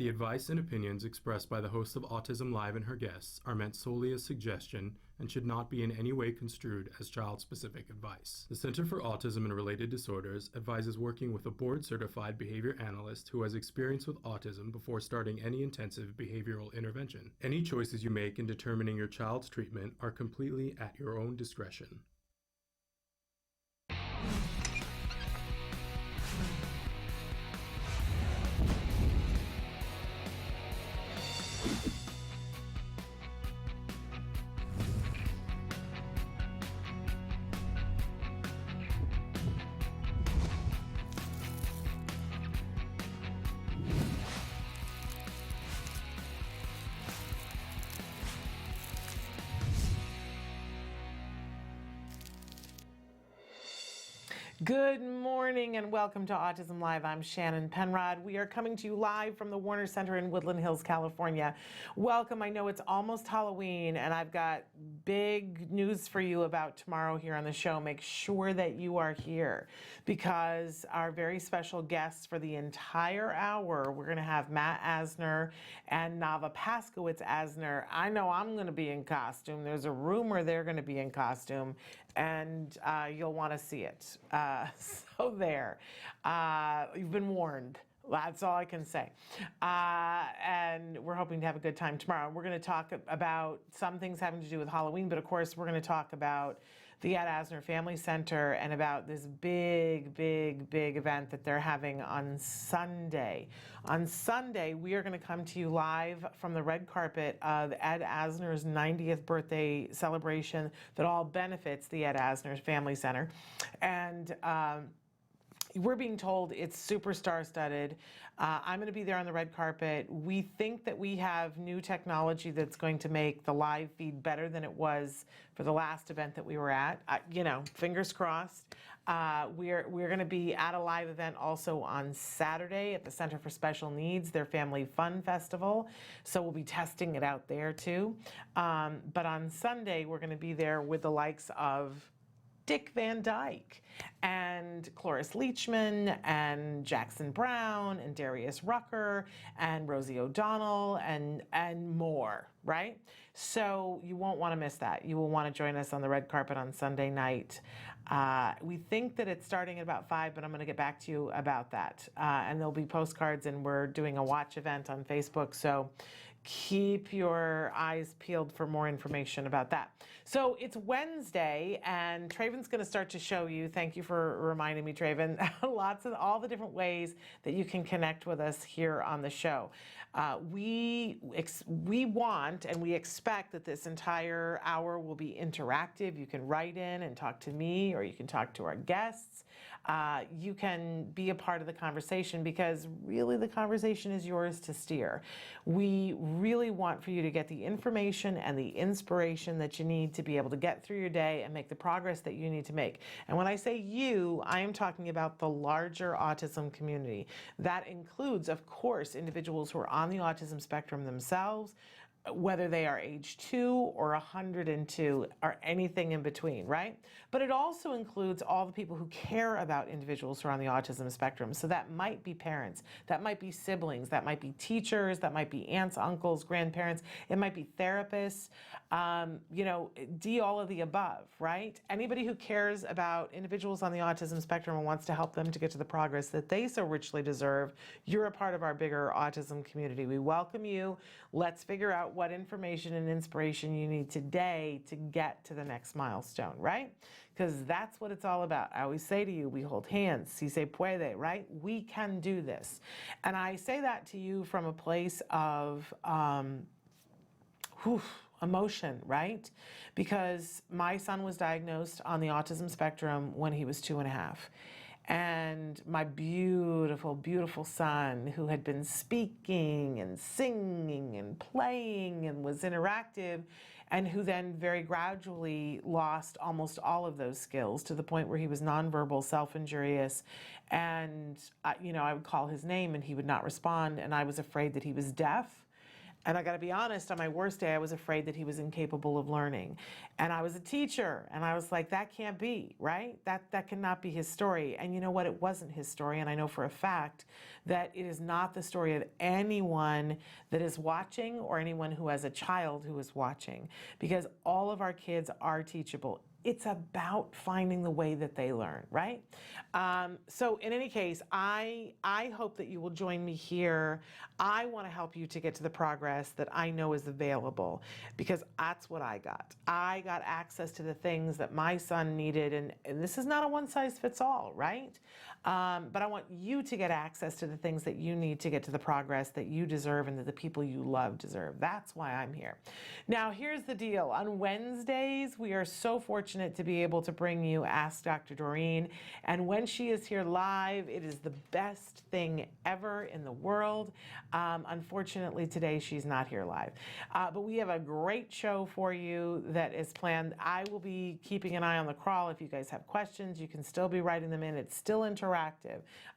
The advice and opinions expressed by the host of Autism Live and her guests are meant solely as suggestion and should not be in any way construed as child-specific advice. The Center for Autism and Related Disorders advises working with a board-certified behavior analyst who has experience with autism before starting any intensive behavioral intervention. Any choices you make in determining your child's treatment are completely at your own discretion. Good morning and welcome to Autism Live. I'm Shannon Penrod. We are coming to you live from the Warner Center in Woodland Hills, California. Welcome. I know it's almost Halloween and I've got big news for you about tomorrow here on the show. Make sure that you are here because our very special guests for the entire hour, we're going to have Matt Asner and Nava Paskowitz-Asner. I know I'm going to be in costume. There's a rumor they're going to be in costume and you'll want to see it. So there, you've been warned. That's all I can say. And we're hoping to have a good time tomorrow. We're going to talk about some things having to do with Halloween, but of course we're going to talk about the Ed Asner Family Center and about this big event that they're having on Sunday. On Sunday, we are going to come to you live from the red carpet of Ed Asner's 90th birthday celebration that all benefits the Ed Asner Family Center. And we're being told it's super star-studded. I'm going to be there on the red carpet. We think that we have new technology that's going to make the live feed better than it was for the last event that we were at. Fingers crossed. We're going to be at a live event also on Saturday at the Center for Special Needs, their Family Fun Festival. So we'll be testing it out there too. But on Sunday, we're going to be there with the likes of Dick Van Dyke and Cloris Leachman and Jackson Brown and Darius Rucker and Rosie O'Donnell and more, right? So you won't want to miss that. You will want to join us on the red carpet on Sunday night. We think that it's starting at about 5, but I'm going to get back to you about that. And there'll be postcards and we're doing a watch event on Facebook. So keep your eyes peeled for more information about that. So it's Wednesday and Traven's going to start to show you, thank you for reminding me, Traven, lots of all the different ways that you can connect with us here on the show. We want and we expect that this entire hour will be interactive. You can write in and talk to me or you can talk to our guests. You can be a part of the conversation because really the conversation is yours to steer. We really want for you to get the information and the inspiration that you need to be able to get through your day and make the progress that you need to make. And when I say you, I am talking about the larger autism community. That includes, of course, individuals who are on the autism spectrum themselves, whether they are age 2 or 102 or anything in between, right? But it also includes all the people who care about individuals who are on the autism spectrum. So that might be parents, that might be siblings, that might be teachers, that might be aunts, uncles, grandparents, it might be therapists, all of the above, right? Anybody who cares about individuals on the autism spectrum and wants to help them to get to the progress that they so richly deserve, you're a part of our bigger autism community. We welcome you. Let's figure out what information and inspiration you need today to get to the next milestone, right? Because that's what it's all about. I always say to you, we hold hands, si se puede, right? We can do this. And I say that to you from a place of emotion, right? Because my son was diagnosed on the autism spectrum when he was 2.5. And my beautiful, beautiful son, who had been speaking and singing and playing and was interactive, and who then very gradually lost almost all of those skills to the point where he was nonverbal, self-injurious, and I would call his name and he would not respond, and I was afraid that he was deaf. And I got to be honest, on my worst day, I was afraid that he was incapable of learning. And I was a teacher, and I was like, that can't be, right? That cannot be his story. And you know what? It wasn't his story. And I know for a fact that it is not the story of anyone that is watching or anyone who has a child who is watching, because all of our kids are teachable. It's about finding the way that they learn, right? So in any case, I hope that you will join me here. I want to help you to get to the progress that I know is available, because that's what I got. I got access to the things that my son needed, and this is not a one-size-fits-all, right? But I want you to get access to the things that you need to get to the progress that you deserve and that the people you love deserve. That's why I'm here. Now, here's the deal. On Wednesdays, we are so fortunate to be able to bring you Ask Dr. Doreen. And when she is here live, it is the best thing ever in the world. Unfortunately, today she's not here live. But we have a great show for you that is planned. I will be keeping an eye on the crawl. If you guys have questions, you can still be writing them in. It's still interactive.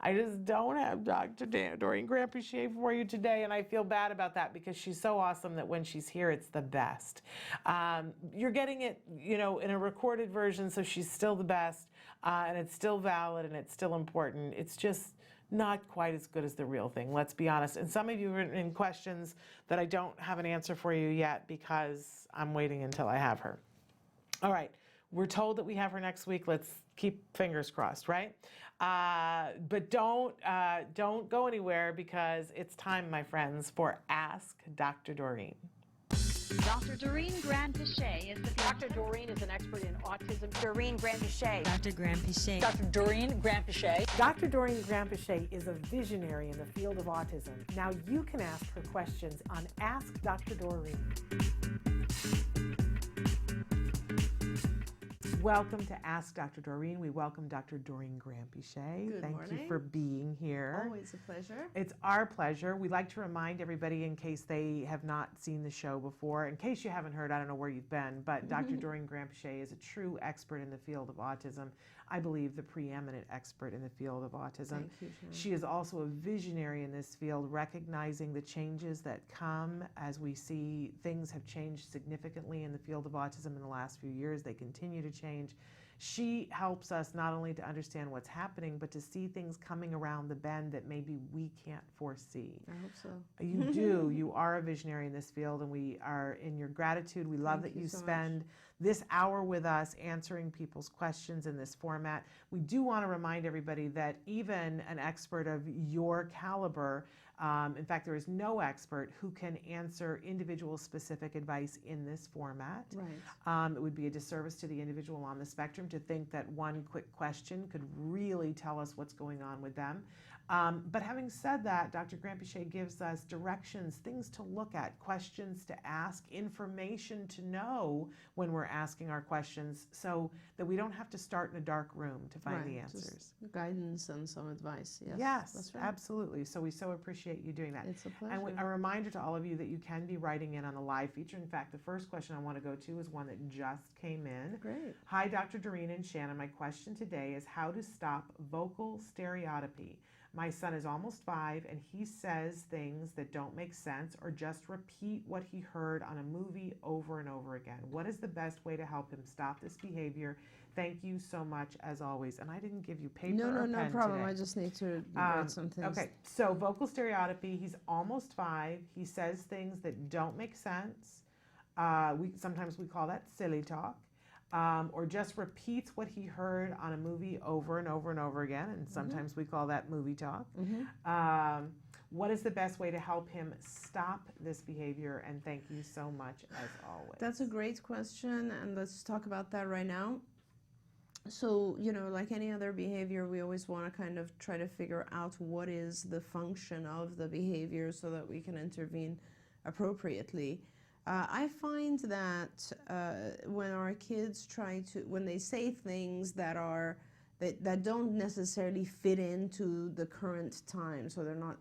I just don't have Dr. Doreen Grampichet for you today, and I feel bad about that because she's so awesome that when she's here, it's the best. You're getting it, in a recorded version, so she's still the best, and it's still valid, and it's still important. It's just not quite as good as the real thing, let's be honest. And some of you have written in questions that I don't have an answer for you yet because I'm waiting until I have her. All right, we're told that we have her next week. Let's keep fingers crossed, right? But don't go anywhere, because it's time, my friends, for Ask Dr. Doreen. Dr. Doreen Grampichet is the Dr. Doreen is an expert in autism. Doreen Grampichet. Dr. Grampichet. Dr. Doreen Grampichet. Dr. Doreen Grampichet is a visionary in the field of autism. Now you can ask her questions on Ask Dr. Doreen. Welcome to Ask Dr. Doreen. We welcome Dr. Doreen Grampichet. Good Thank morning. you for being here. Always a pleasure. It's our pleasure. We'd like to remind everybody, in case they have not seen the show before, in case you haven't heard, I don't know where you've been, but Dr. Doreen Grampichet is a true expert in the field of autism. I believe the preeminent expert in the field of autism. Thank you, Sharon. She is also a visionary in this field, recognizing the changes that come as we see things have changed significantly in the field of autism in the last few years. They continue to change. She helps us not only to understand what's happening, but to see things coming around the bend that maybe we can't foresee. I hope so. You do. You are a visionary in this field, and we are in your gratitude. We love Thank that you you so spend this hour with us answering people's questions in this format. We do want to remind everybody that even an expert of your caliber, in fact, there is no expert who can answer individual specific advice in this format. Right. It would be a disservice to the individual on the spectrum to think that one quick question could really tell us what's going on with them. But having said that, Dr. Grampichet gives us directions, things to look at, questions to ask, information to know when we're asking our questions, so that we don't have to start in a dark room to find the answers. Just guidance and some advice. Yes. Yes, That's right. absolutely. So we so appreciate you doing that. It's a pleasure. And a reminder to all of you that you can be writing in on the live feature. In fact, the first question I want to go to is one that just came in. Great. Hi, Dr. Doreen and Shannon. My question today is how to stop vocal stereotypy. My son is almost 5 and he says things that don't make sense or just repeat what he heard on a movie over and over again. What is the best way to help him stop this behavior? Thank you so much, as always. And I didn't give you paper or pen No problem. today. I just need to write some things. Okay, so vocal stereotypy, he's almost 5. He says things that don't make sense. Sometimes we call that silly talk. Or just repeats what he heard on a movie over and over and over again, and sometimes we call that movie talk. What is the best way to help him stop this behavior? And thank you so much, as always. That's a great question, and let's talk about that right now. So, like any other behavior, we always want to kind of try to figure out what is the function of the behavior so that we can intervene appropriately. I find that when our kids when they say things that don't necessarily fit into the current time, so they're not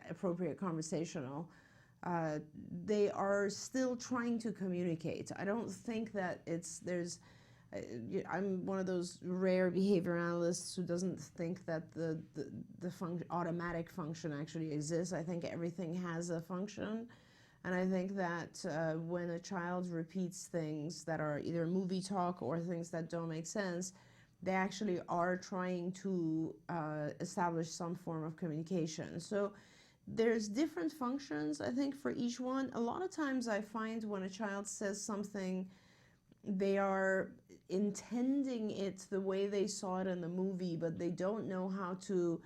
appropriate conversational, they are still trying to communicate. I don't think that I'm one of those rare behavior analysts who doesn't think that the automatic function actually exists. I think everything has a function. And I think that when a child repeats things that are either movie talk or things that don't make sense, they actually are trying to establish some form of communication. So there's different functions, I think, for each one. A lot of times I find when a child says something, they are intending it the way they saw it in the movie, but they don't know how to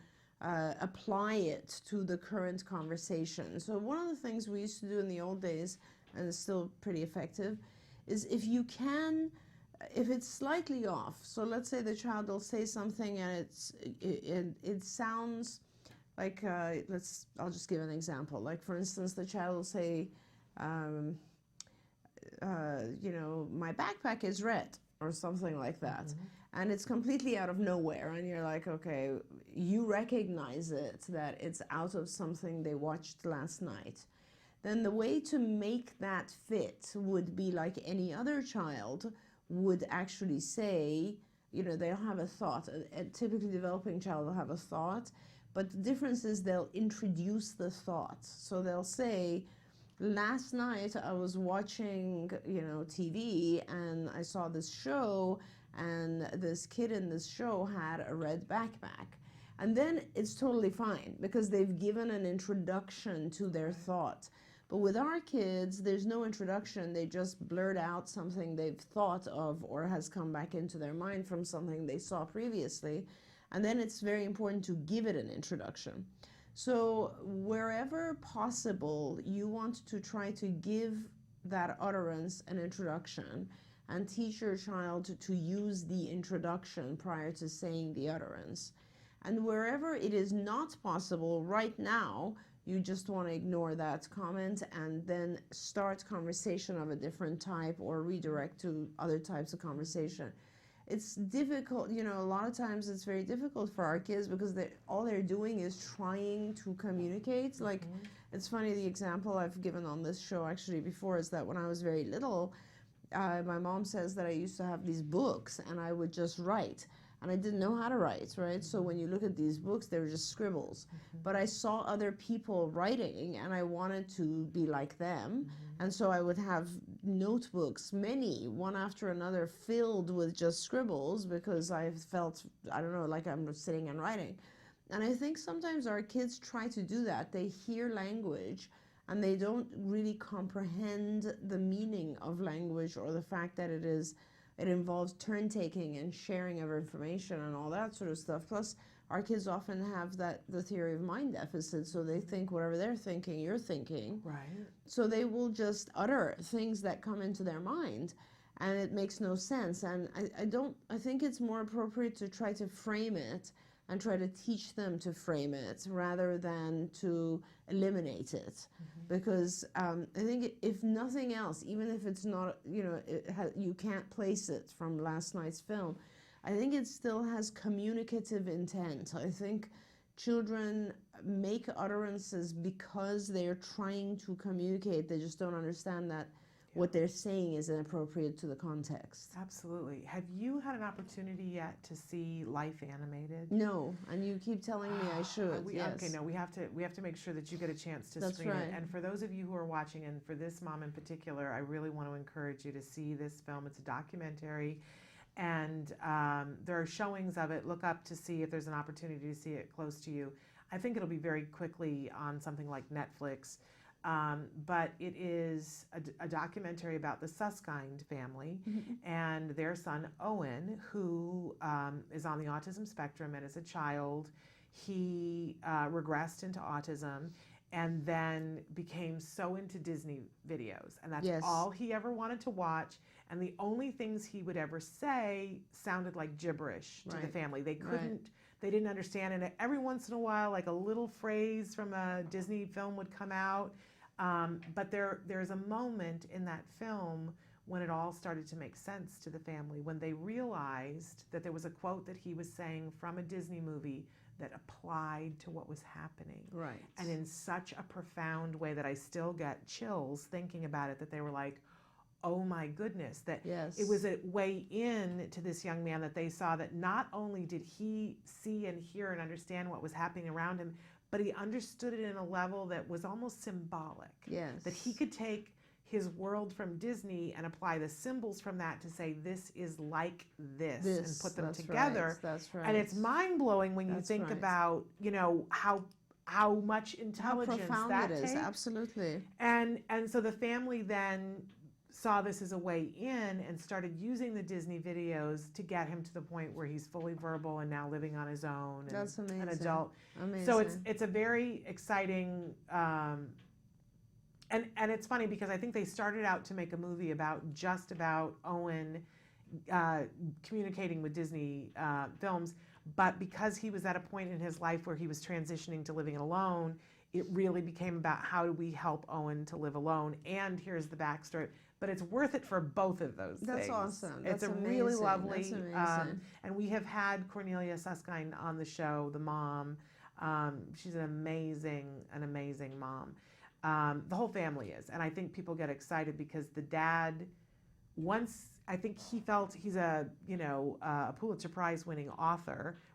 apply it to the current conversation. So one of the things we used to do in the old days, and it's still pretty effective, is if you can, if it's slightly off, so let's say the child will say something and it sounds like, I'll just give an example. Like, for instance, the child will say, you know, my backpack is red, or something like that. Mm-hmm. And it's completely out of nowhere. And you're like, okay, you recognize it, that it's out of something they watched last night. Then the way to make that fit would be like any other child would actually say, you know, they'll have a thought. A typically developing child will have a thought, but the difference is they'll introduce the thought. So they'll say, last night I was watching, you know, TV and I saw this show and this kid in this show had a red backpack. And then it's totally fine because they've given an introduction to their thought. But with our kids, there's no introduction. They just blurt out something they've thought of or has come back into their mind from something they saw previously. And then it's very important to give it an introduction. So wherever possible, you want to try to give that utterance an introduction and teach your child to use the introduction prior to saying the utterance. And wherever it is not possible right now, you just want to ignore that comment and then start conversation of a different type or redirect to other types of conversation. It's difficult, you know, a lot of times it's very difficult for our kids because all they're doing is trying to communicate. Like, it's funny, the example I've given on this show actually before is that when I was very little, my mom says that I used to have these books and I would just write. And I didn't know how to write, right? So when you look at these books, they were just scribbles. But I saw other people writing and I wanted to be like them. And so I would have notebooks, many, one after another, filled with just scribbles because I felt, I don't know, like I'm sitting and writing. And I think sometimes our kids try to do that. They hear language and they don't really comprehend the meaning of language or the fact that it involves turn-taking and sharing of information and all that sort of stuff. Plus, our kids often have the theory of mind deficit, so they think whatever they're thinking, you're thinking. Right. So they will just utter things that come into their mind, and it makes no sense. And I think it's more appropriate to try to frame it and try to teach them to frame it rather than to eliminate it. Because I think if nothing else, even if it's not, you know, you can't place it from last night's film, I think it still has communicative intent. I think children make utterances because they're trying to communicate. They just don't understand that what they're saying is inappropriate to the context. Absolutely. Have you had an opportunity yet to see Life animated? No, and you keep telling me I should. Yes. Okay, no, we have to make sure that you get a chance to That's screen right. it. And for those of you who are watching, and for this mom in particular, I really want to encourage you to see this film. It's a documentary, and there are showings of it. Look up to see if there's an opportunity to see it close to you. I think it'll be very quickly on something like Netflix. But it is a documentary about the Susskind family and their son Owen, who is on the autism spectrum, and as a child he regressed into autism and then became so into Disney videos, and that's all he ever wanted to watch, and the only things he would ever say sounded like gibberish to the family. They couldn't They didn't understand, and every once in a while like a little phrase from a Disney film would come out. But there's a moment in that film when it all started to make sense to the family, when they realized that there was a quote that he was saying from a Disney movie that applied to what was happening. Right. And in such a profound way that I still get chills thinking about it, that they were like, oh my goodness, that it was a way in to this young man that they saw that not only did he see and hear and understand what was happening around him, but he understood it in a level that was almost symbolic. Yes. That he could take his world from Disney and apply the symbols from that to say this is like this and put them together. Right, that's right. And it's mind-blowing when you That's think right. about, how much intelligence How profound that it is, takes. absolutely. And so the family then saw this as a way in and started using the Disney videos to get him to the point where he's fully verbal and now living on his own and That's amazing. an adult. Amazing. So it's a very exciting and it's funny because I think they started out to make a movie about Owen communicating with Disney films, but because he was at a point in his life where he was transitioning to living alone, it really became about how do we help Owen to live alone, and here's the backstory. But it's worth it for both of those That's things. awesome. It's That's a really amazing. lovely, That's amazing. and we have had Cornelia Susskind on the show, the mom. She's an amazing mom. The whole family is, and I think people get excited because the dad, I think he felt he's a Pulitzer Prize winning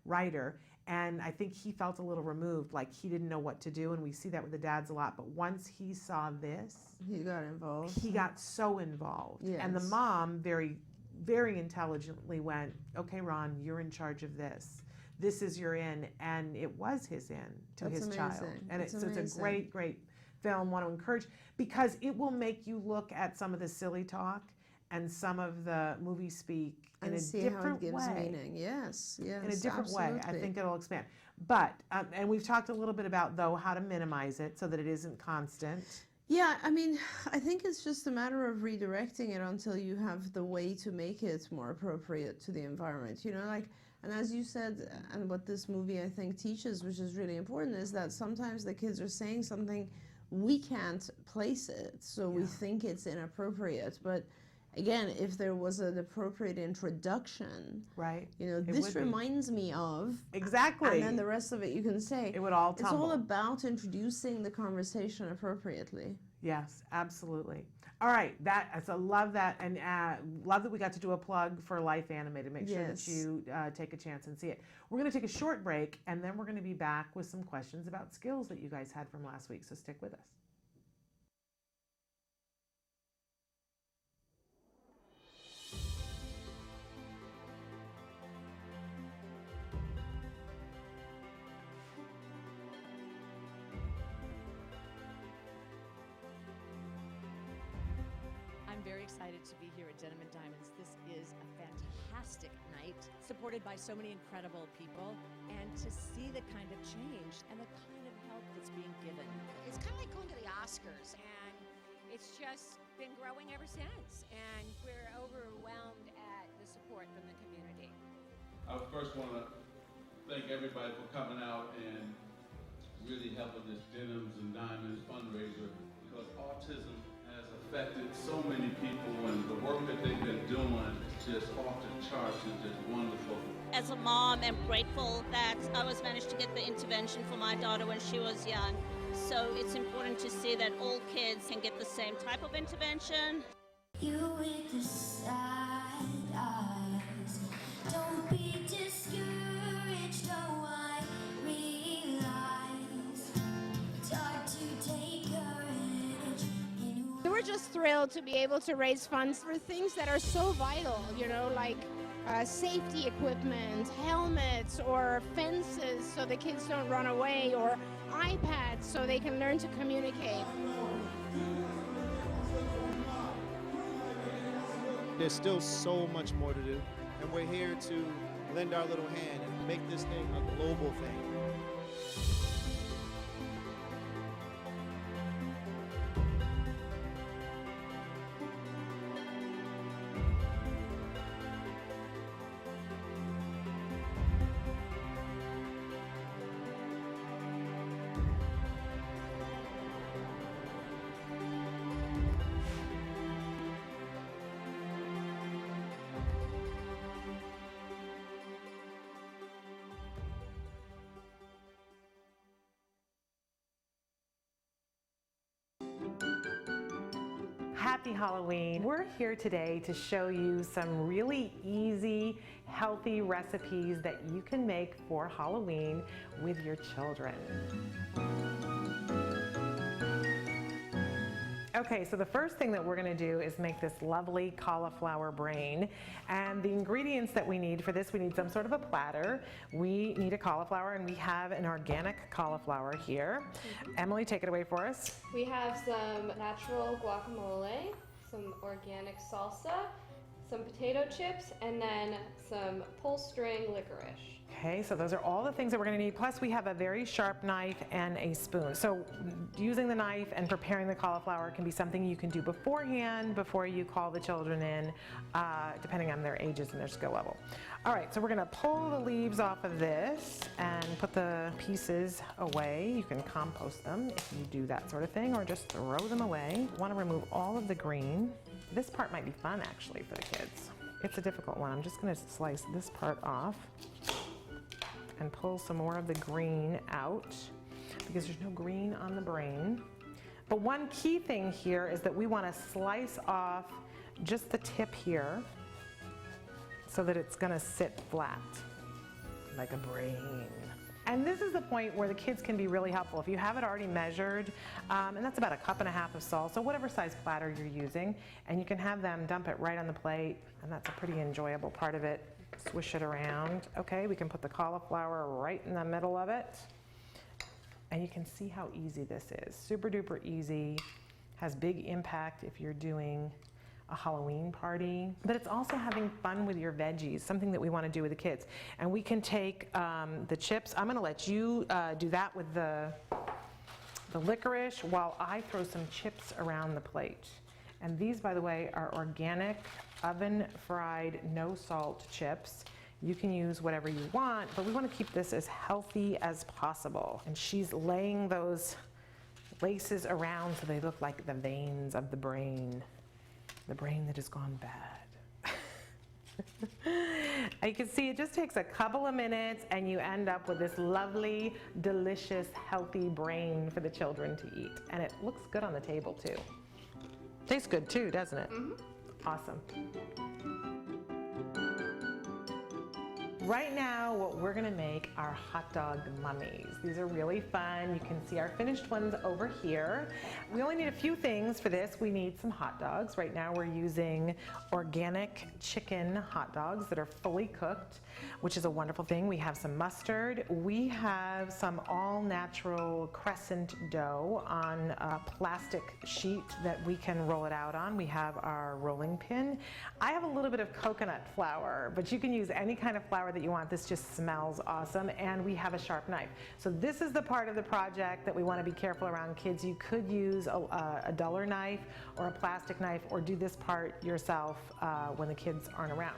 writer, and I think he felt a little removed, like he didn't know what to do, and we see that with the dads a lot. But once he saw this, He got involved. he got so involved, and the Yes. mom very, very intelligently went, "Okay, Ron, you're in charge of this. This is your in," and it was his in to That's his child, amazing. and That's so it's a amazing. great film. Want to encourage because it will make you look at some of the silly talk and some of the movie speak in And a see how it different gives way. meaning. Yes, yes. In a different way. I absolutely. think it'll expand. But and we've talked a little bit about though how to minimize it so that it isn't constant. Yeah, I mean, I think it's just a matter of redirecting it until you have the way to make it more appropriate to the environment. And as you said, and what this movie I think teaches, which is really important, is that sometimes the kids are saying something, we can't place it, so we think it's inappropriate. But again, if there was an appropriate introduction, Right. this would be. reminds me of, Exactly. and then the rest of it you can say. It would all It's tumble. all about introducing the conversation appropriately. Yes, absolutely. All right, I love that, and love that we got to do a plug for Life Animated. Make sure that Yes. you take a chance and see it. We're going to take a short break, and then we're going to be back with some questions about skills that you guys had from last week, so stick with us. I'm very excited to be here at Denim and Diamonds. This is a fantastic night, supported by so many incredible people, and to see the kind of change and the kind of help that's being given. It's kind of like going to the Oscars, and it's just been growing ever since, and we're overwhelmed at the support from the community. I first want to thank everybody for coming out and really helping this Denims and Diamonds fundraiser, because autism has affected so many people, and the work that they've been doing is just off the charts. It's just wonderful. As a mom, I'm grateful that I was managed to get the intervention for my daughter when she was young. So it's important to see that all kids can get the same type of intervention. You with the side eyes, don't be discouraged, oh I realize it's hard to take courage in We're just thrilled to be able to raise funds for things that are so vital, like safety equipment, helmets, or fences so the kids don't run away, or iPads so they can learn to communicate. There's still so much more to do, and we're here to lend our little hand and make this thing a global thing. Happy Halloween. We're here today to show you some really easy, healthy recipes that you can make for Halloween with your children. Okay, so the first thing that we're gonna do is make this lovely cauliflower brain. And the ingredients that we need for this, we need some sort of a platter. We need a cauliflower, and we have an organic cauliflower here. Emily, take it away for us. We have some natural guacamole, some organic salsa, some potato chips, and then some pull-string licorice. Okay, so those are all the things that we're gonna need. Plus we have a very sharp knife and a spoon. So using the knife and preparing the cauliflower can be something you can do beforehand, before you call the children in, depending on their ages and their skill level. All right, so we're gonna pull the leaves off of this and put the pieces away. You can compost them if you do that sort of thing, or just throw them away. You wanna remove all of the green. This part might be fun actually for the kids. It's a difficult one. I'm just gonna slice this part off and pull some more of the green out because there's no green on the brain. But one key thing here is that we want to slice off just the tip here so that it's going to sit flat like a brain. And this is the point where the kids can be really helpful. If you have it already measured, and that's about 1.5 cups of salsa, whatever size platter you're using, and you can have them dump it right on the plate, and that's a pretty enjoyable part of it. Swish it around. Okay, we can put the cauliflower right in the middle of it. And you can see how easy this is. Super duper easy. Has big impact if you're doing a Halloween party. But it's also having fun with your veggies, something that we want to do with the kids. And we can take the chips. I'm going to let you do that with the licorice while I throw some chips around the plate. And these, by the way, are organic, oven-fried, no-salt chips. You can use whatever you want, but we want to keep this as healthy as possible. And she's laying those laces around so they look like the veins of the brain that has gone bad. You can see it just takes a couple of minutes and you end up with this lovely, delicious, healthy brain for the children to eat. And it looks good on the table too. Tastes good too, doesn't it? Mm-hmm. Awesome. Right now, what we're gonna make are hot dog mummies. These are really fun. You can see our finished ones over here. We only need a few things for this. We need some hot dogs. Right now we're using organic chicken hot dogs that are fully cooked, which is a wonderful thing. We have some mustard. We have some all-natural crescent dough on a plastic sheet that we can roll it out on. We have our rolling pin. I have a little bit of coconut flour, but you can use any kind of flour that you want. This just smells awesome. And we have a sharp knife. So this is the part of the project that we want to be careful around kids. You could use a duller knife or a plastic knife, or do this part yourself when the kids aren't around.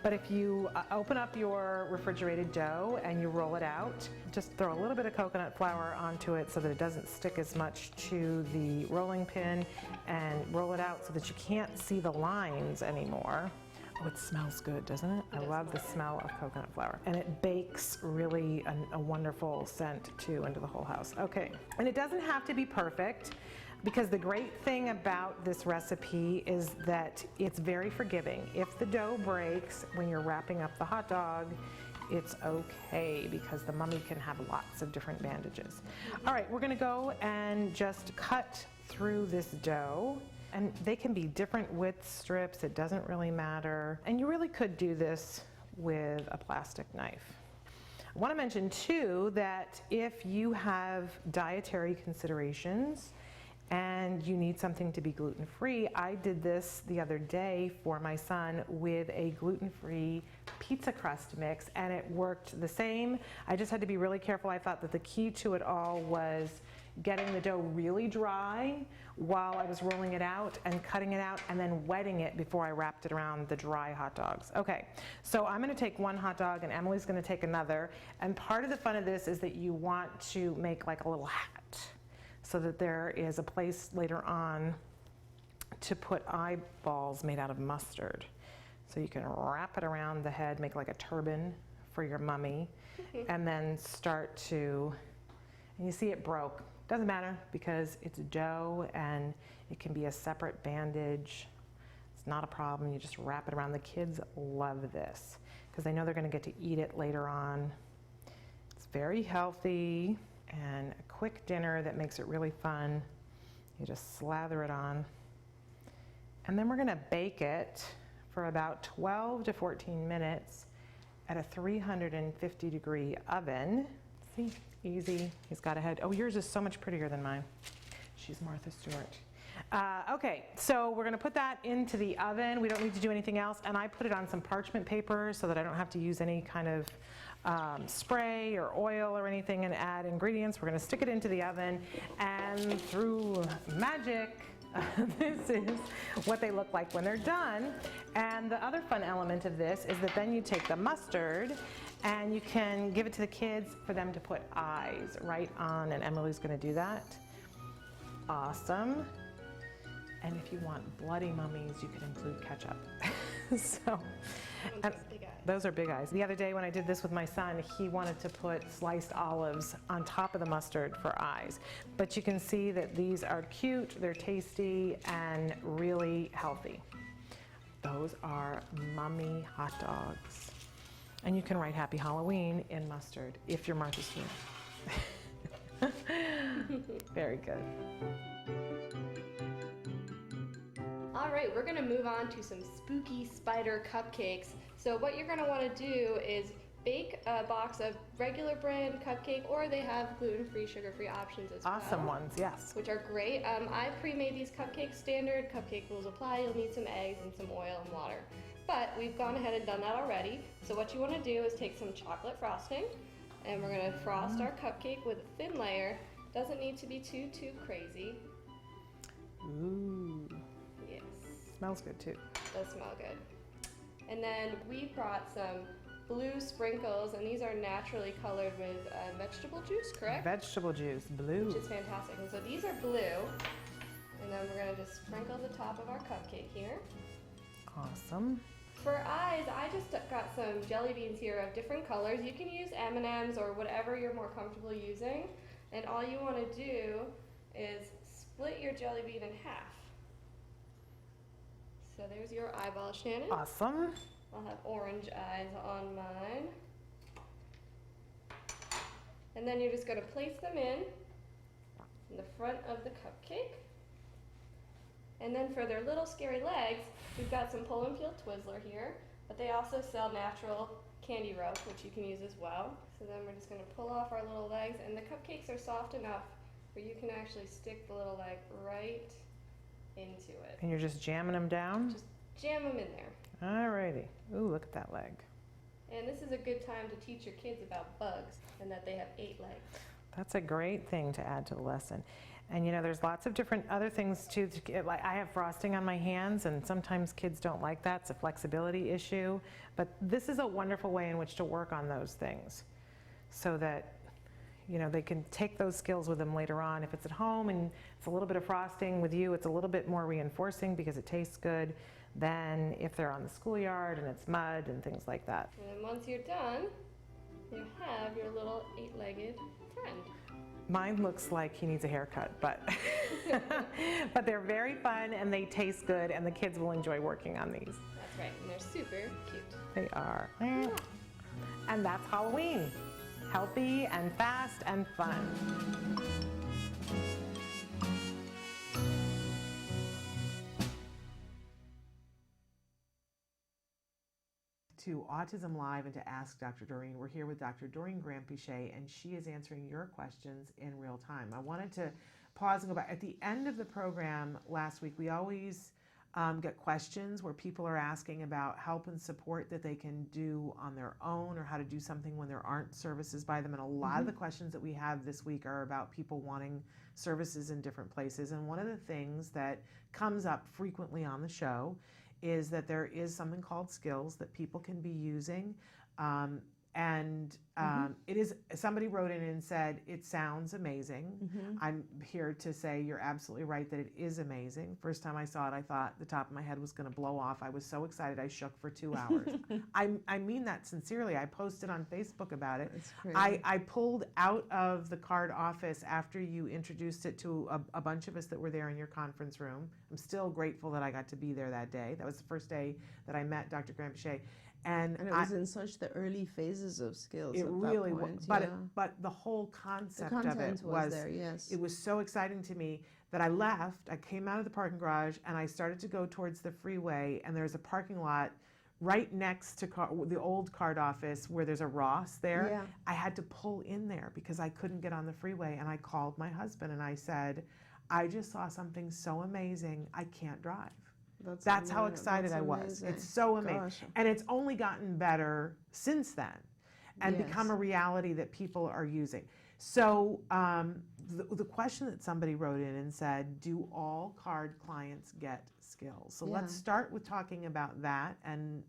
But if you open up your refrigerated dough and you roll it out, just throw a little bit of coconut flour onto it so that it doesn't stick as much to the rolling pin, and roll it out so that you can't see the lines anymore. Oh, it smells good, doesn't it? I love the smell of coconut flour. And it bakes really a wonderful scent too into the whole house. Okay, and it doesn't have to be perfect, because the great thing about this recipe is that it's very forgiving. If the dough breaks when you're wrapping up the hot dog, it's okay, because the mummy can have lots of different bandages. All right, we're gonna go and just cut through this dough. And they can be different width strips, it doesn't really matter. And you really could do this with a plastic knife. I want to mention too that if you have dietary considerations and you need something to be gluten-free, I did this the other day for my son with a gluten-free pizza crust mix, and it worked the same. I just had to be really careful. I thought that the key to it all was getting the dough really dry while I was rolling it out and cutting it out, and then wetting it before I wrapped it around the dry hot dogs. Okay, so I'm gonna take one hot dog and Emily's gonna take another, and part of the fun of this is that you want to make like a little hat so that there is a place later on to put eyeballs made out of mustard. So you can wrap it around the head, make like a turban for your mummy, and then start to, and you see it broke. Doesn't matter because it's dough and it can be a separate bandage. It's not a problem. You just wrap it around. The kids love this because they know they're going to get to eat it later on. It's very healthy and a quick dinner that makes it really fun. You just slather it on. And then we're going to bake it for about 12 to 14 minutes at a 350-degree oven. See, easy. He's got a head. Oh, yours is so much prettier than mine. She's Martha Stewart. Okay, so we're going to put that into the oven. We don't need to do anything else. And I put it on some parchment paper so that I don't have to use any kind of spray or oil or anything and add ingredients. We're going to stick it into the oven, and through magic, this is what they look like when they're done. And the other fun element of this is that then you take the mustard and you can give it to the kids for them to put eyes right on, and Emily's going to do that. Awesome. And if you want bloody mummies, you can include ketchup. So, and those are big eyes. The other day when I did this with my son, he wanted to put sliced olives on top of the mustard for eyes. But you can see that these are cute, they're tasty, and really healthy. Those are mummy hot dogs. And you can write Happy Halloween in mustard if you're Martha Stewart. Very good. All right, we're gonna move on to some spooky spider cupcakes. So what you're gonna wanna do is bake a box of regular brand cupcake, or they have gluten-free, sugar-free options as well. Awesome ones, yes. Which are great. I pre-made these cupcakes standard. Cupcake rules apply. You'll need some eggs and some oil and water. But we've gone ahead and done that already. So what you wanna do is take some chocolate frosting, and we're gonna frost our cupcake with a thin layer. Doesn't need to be too crazy. Ooh. Yes. Smells good too. Does smell good. And then we brought some blue sprinkles, and these are naturally colored with vegetable juice, correct? Vegetable juice, blue. Which is fantastic. And so these are blue, and then we're gonna just sprinkle the top of our cupcake here. Awesome. For eyes, I just got some jelly beans here of different colors. You can use M&Ms or whatever you're more comfortable using. And all you want to do is split your jelly bean in half. So there's your eyeball, Shannon. Awesome. I'll have orange eyes on mine. And then you're just going to place them in the front of the cupcake. And then for their little scary legs, we've got some pull and peel Twizzler here, but they also sell natural candy rope, which you can use as well. So then we're just going to pull off our little legs, and the cupcakes are soft enough where you can actually stick the little leg right into it. And you're just jamming them down? Just jam them in there. Alrighty. Ooh, look at that leg. And this is a good time to teach your kids about bugs and that they have 8 legs. That's a great thing to add to the lesson. And you know, there's lots of different other things too. Like I have frosting on my hands, and sometimes kids don't like that. It's a flexibility issue. But this is a wonderful way in which to work on those things so that, you know, they can take those skills with them later on. If it's at home and it's a little bit of frosting with you, it's a little bit more reinforcing because it tastes good than if they're on the schoolyard and it's mud and things like that. And then once you're done, you have your little 8-legged friend. Mine looks like he needs a haircut, but but they're very fun and they taste good, and the kids will enjoy working on these. That's right, and they're super cute. They are. And that's Halloween. Healthy and fast and fun. To Autism Live and to Ask Dr. Doreen. We're here with Dr. Doreen Grant-Pichet, and she is answering your questions in real time. I wanted to pause and go back. At the end of the program last week, we always get questions where people are asking about help and support that they can do on their own, or how to do something when there aren't services by them. And a lot of the questions that we have this week are about people wanting services in different places. And one of the things that comes up frequently on the show is that there is something called skills that people can be using And it is, somebody wrote in and said, it sounds amazing. I'm here to say you're absolutely right that it is amazing. First time I saw it, I thought the top of my head was going to blow off. I was so excited I shook for 2 hours. I mean that sincerely. I posted on Facebook about it. It's crazy. I pulled out of the card office after you introduced it to a bunch of us that were there in your conference room. I'm still grateful that I got to be there that day. That was the first day that I met Dr. Grant-Pichet. And it was in such the early phases of skills. It at really that was, point, but the whole concept the of it was there. Yes, it was so exciting to me that I left. I came out of the parking garage and I started to go towards the freeway. And there's a parking lot right next to the old card office where there's a Ross there. Yeah. I had to pull in there because I couldn't get on the freeway. And I called my husband and I said, I just saw something so amazing. I can't drive. That's how excited I was. It's so amazing. Gosh. And it's only gotten better since then and Yes. become a reality that people are using. So the question that somebody wrote in and said, do all card clients get skills? So let's start with talking about that. And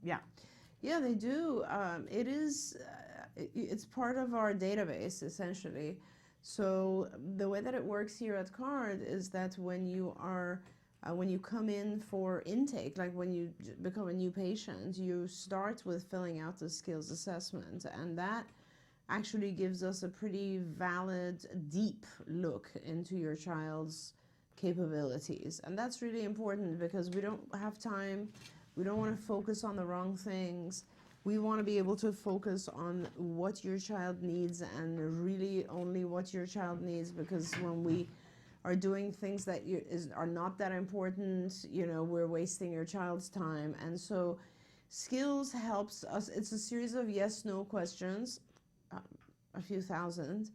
yeah, they do. It is, it's part of our database, essentially. So the way that it works here at CARD is that when you are when you come in for intake, like when you become a new patient, you start with filling out the skills assessment, and that actually gives us a pretty valid, deep look into your child's capabilities. And that's really important because we don't have time, we don't want to focus on the wrong things. We want to be able to focus on what your child needs and really only what your child needs, because when we are doing things that are not that important, we're wasting your child's time. And so skills helps us. It's a series of yes/no questions, a few thousand.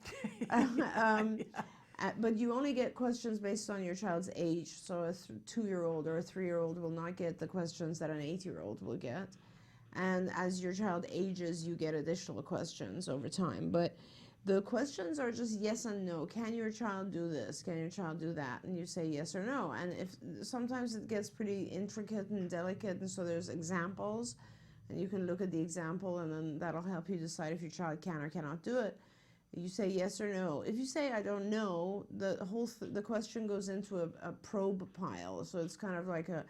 But you only get questions based on your child's age. So a 2-year-old or a 3-year-old will not get the questions that an 8-year-old will get. And as your child ages, you get additional questions over time. But the questions are just yes and no. Can your child do this? Can your child do that? And you say yes or no. And if sometimes it gets pretty intricate and delicate, and so there's examples, and you can look at the example, and then that'll help you decide if your child can or cannot do it. You say yes or no. If you say I don't know, the whole the question goes into a probe pile. So it's kind of like a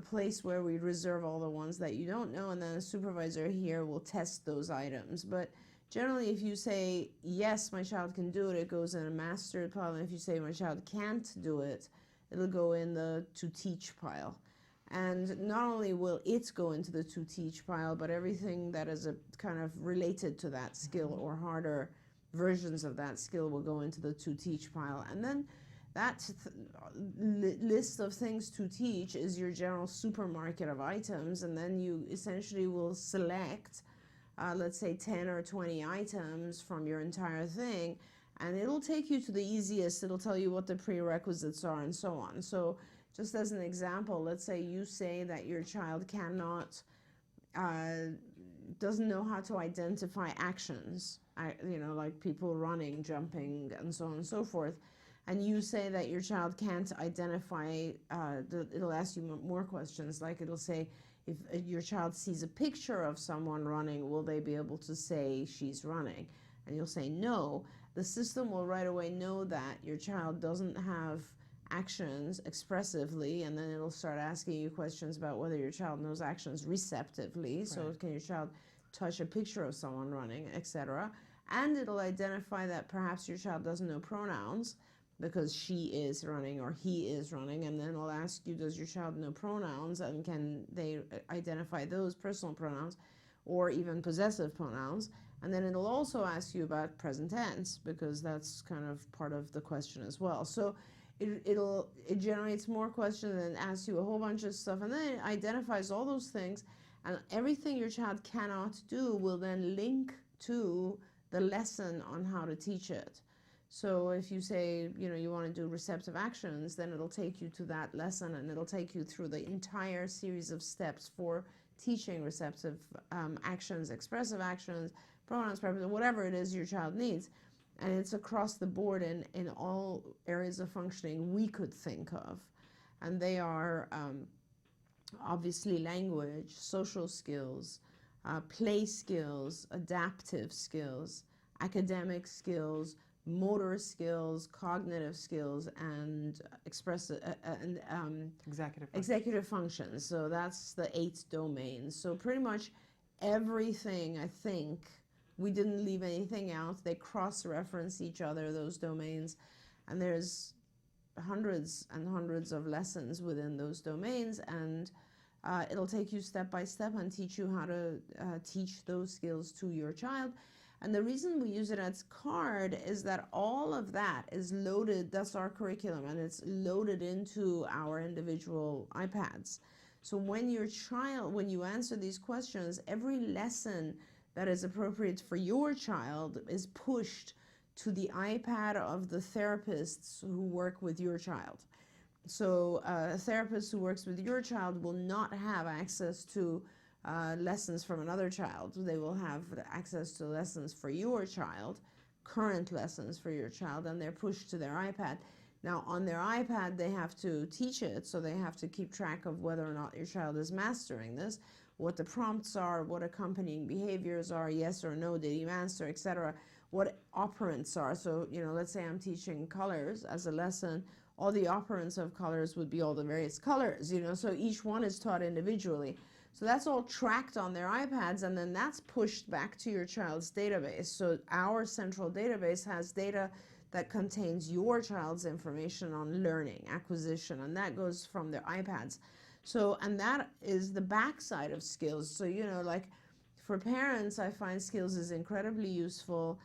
place where we reserve all the ones that you don't know, and then a supervisor here will test those items. But generally, if you say, yes, my child can do it, it goes in a mastered pile. And if you say my child can't do it, it'll go in the to teach pile. And not only will it go into the to teach pile, but everything that is a kind of related to that skill or harder versions of that skill will go into the to teach pile. And then that list of things to teach is your general supermarket of items. And then you essentially will select let's say 10 or 20 items from your entire thing, and it'll take you to the easiest. It'll tell you what the prerequisites are and so on. So just as an example, let's say you say that your child cannot, doesn't know how to identify actions, like people running, jumping, and so on and so forth. And you say that your child can't identify, it'll ask you more questions, like it'll say, if your child sees a picture of someone running, will they be able to say she's running? And you'll say no. The system will right away know that your child doesn't have actions expressively, and then it'll start asking you questions about whether your child knows actions receptively. Right. So can your child touch a picture of someone running, etc. And it'll identify that perhaps your child doesn't know pronouns, because she is running or he is running, and then it'll ask you, does your child know pronouns, and can they identify those personal pronouns or even possessive pronouns? And then it'll also ask you about present tense, because that's kind of part of the question as well. So it generates more questions and asks you a whole bunch of stuff, and then it identifies all those things, and everything your child cannot do will then link to the lesson on how to teach it. So if you say, you want to do receptive actions, then it'll take you to that lesson, and it'll take you through the entire series of steps for teaching receptive actions, expressive actions, pronouns, prepositions, whatever it is your child needs. And it's across the board in all areas of functioning we could think of. And they are obviously language, social skills, play skills, adaptive skills, academic skills, motor skills, cognitive skills, and executive functions. So that's the 8 domains. So pretty much everything, I think, we didn't leave anything out. They cross-reference each other, those domains, and there's hundreds and hundreds of lessons within those domains, and it'll take you step by step and teach you how to teach those skills to your child. And the reason we use it as CARD is that all of that is loaded, that's our curriculum, and it's loaded into our individual iPads. So when when you answer these questions, every lesson that is appropriate for your child is pushed to the iPad of the therapists who work with your child. So a therapist who works with your child will not have access to lessons from another child. They will have access to lessons for your child, current lessons for your child, and they're pushed to their iPad. Now on their iPad they have to teach it, so they have to keep track of whether or not your child is mastering this, what the prompts are, what accompanying behaviors are, yes or no, did he master, etc., what operants are. So, let's say I'm teaching colors as a lesson, all the operants of colors would be all the various colors, so each one is taught individually. So that's all tracked on their iPads, and then that's pushed back to your child's database. So our central database has data that contains your child's information on learning, acquisition, and that goes from their iPads. So, and that is the backside of skills. So, like for parents, I find skills is incredibly useful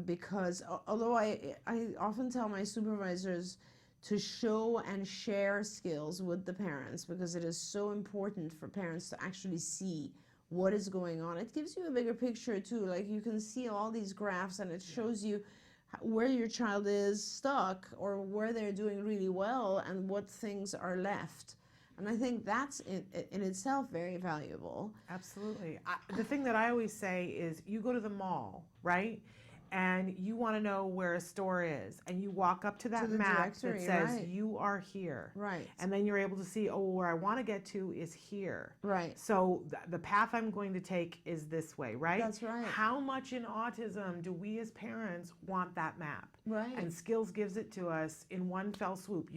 because although I often tell my supervisors to show and share skills with the parents, because it is so important for parents to actually see what is going on. It gives you a bigger picture too. Like you can see all these graphs and it shows you where your child is stuck or where they're doing really well and what things are left. And I think that's in itself very valuable. Absolutely. The thing that I always say is you go to the mall, right? And you want to know where a store is, and you walk up to that map that says you are here. Right. And then you're able to see, where I want to get to is here. Right. So the path I'm going to take is this way, right? That's right. How much in autism do we as parents want that map? Right. And Skills gives it to us in one fell swoop.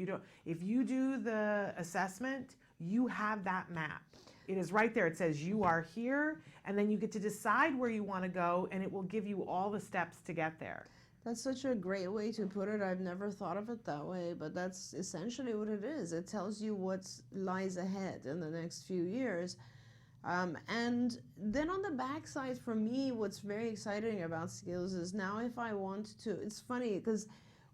If you do the assessment, you have that map. It is right there. It says you are here, and then you get to decide where you want to go, and it will give you all the steps to get there. That's such a great way to put it. I've never thought of it that way, but that's essentially what it is. It tells you what lies ahead in the next few years. And then on the backside, for me, what's very exciting about Skills is now if I want to, it's funny because